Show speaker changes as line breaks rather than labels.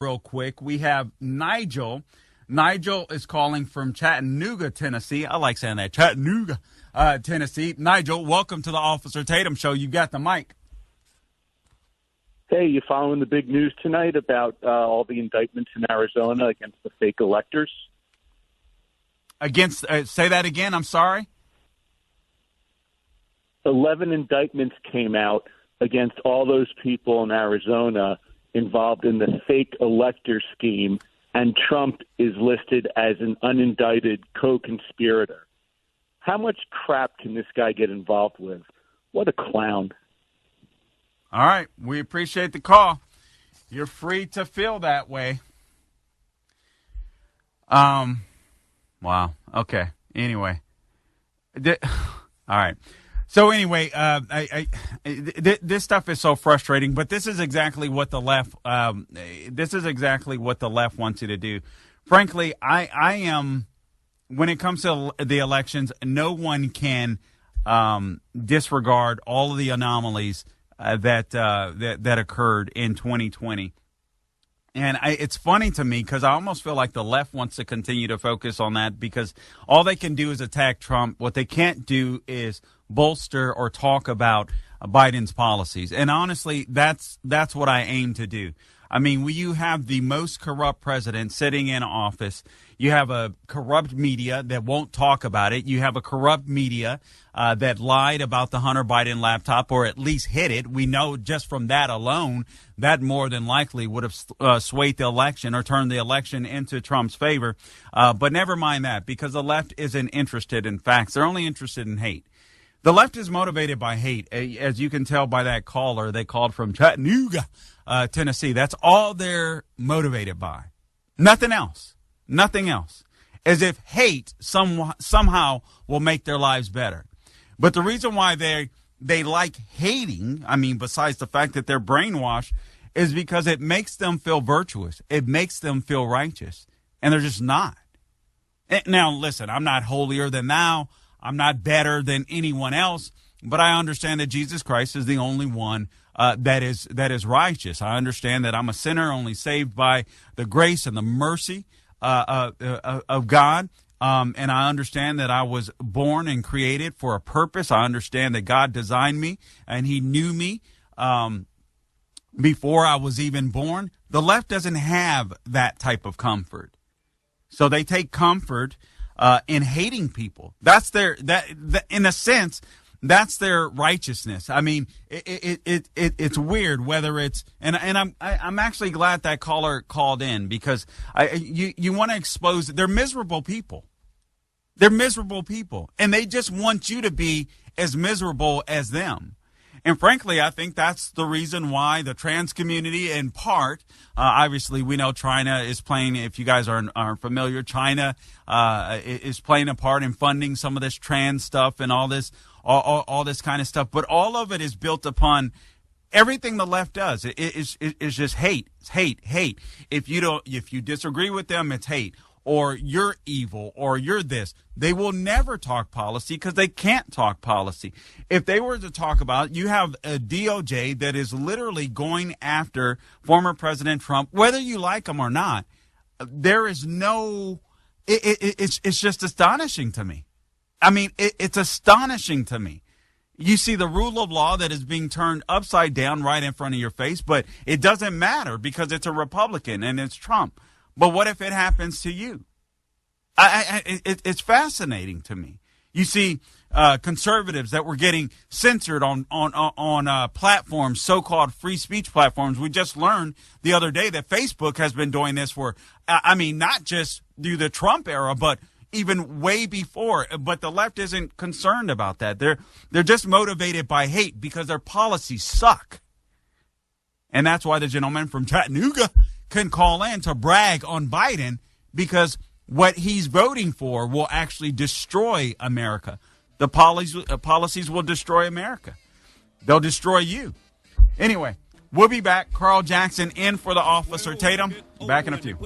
real quick. We have Nigel. Nigel is calling from Chattanooga, Tennessee. I like saying that, Chattanooga, Tennessee. Nigel, welcome to the Officer Tatum Show. You got the mic.
Hey, you following the big news tonight about all the indictments in Arizona against the fake electors?
Against, say that again, I'm sorry?
11 indictments came out against all those people in Arizona involved in the fake elector scheme, and Trump is listed as an unindicted co-conspirator. How much crap can this guy get involved with? What a clown.
All right, we appreciate the call. You're free to feel that way. Wow. Okay. Anyway. All right. So anyway, this stuff is so frustrating, but this is exactly what the left. This is exactly what the left wants you to do. Frankly, I am. When it comes to the elections, no one can disregard all of the anomalies that occurred in 2020. And it's funny to me because I almost feel like the left wants to continue to focus on that because all they can do is attack Trump. What they can't do is bolster or talk about Biden's policies. And honestly, that's what I aim to do. I mean, when you have the most corrupt president sitting in office, you have a corrupt media that won't talk about it. You have a corrupt media that lied about the Hunter Biden laptop, or at least hid it. We know just from that alone, that more than likely would have swayed the election or turned the election into Trump's favor. But never mind that, because the left isn't interested in facts. They're only interested in hate. The left is motivated by hate, as you can tell by that caller. They called from Chattanooga, Tennessee. That's all they're motivated by. Nothing else. Nothing else. As if hate somehow will make their lives better. But the reason why they like hating, I mean, besides the fact that they're brainwashed, is because it makes them feel virtuous. It makes them feel righteous. And they're just not. Now, listen, I'm not holier than thou. I'm not better than anyone else, but I understand that Jesus Christ is the only one that is righteous. I understand that I'm a sinner only saved by the grace and the mercy of God, and I understand that I was born and created for a purpose. I understand that God designed me, and he knew me before I was even born. The left doesn't have that type of comfort, so they take comfort in hating people. That's their in a sense, that's their righteousness. I mean, it's weird whether it's and I'm actually glad that caller called in because you want to expose. They're miserable people. They're miserable people, and they just want you to be as miserable as them. And frankly, I think that's the reason why the trans community, in part, obviously we know China is playing, if you guys aren't familiar, China is playing a part in funding some of this trans stuff and all this kind of stuff. But all of it is built upon everything the left does. It's just hate. It's hate. If you disagree with them, it's hate. Or you're evil, or you're this. They will never talk policy because they can't talk policy. If they were to talk about, you have a DOJ that is literally going after former President Trump, whether you like him or not. There is no, it's just astonishing to me. I mean, it's astonishing to me. You see the rule of law that is being turned upside down right in front of your face, but it doesn't matter because it's a Republican and it's Trump. But what if it happens to you? It's fascinating to me. You see conservatives that were getting censored on platforms, so-called free speech platforms. We just learned the other day that Facebook has been doing this for, I mean, not just through the Trump era, but even way before. But the left isn't concerned about that. They're just motivated by hate because their policies suck. And that's why the gentleman from Chattanooga can call in to brag on Biden because what he's voting for will actually destroy America. The policies will destroy America. They'll destroy you. Anyway, we'll be back. Carl Jackson in for the Officer Tatum. Back in a few.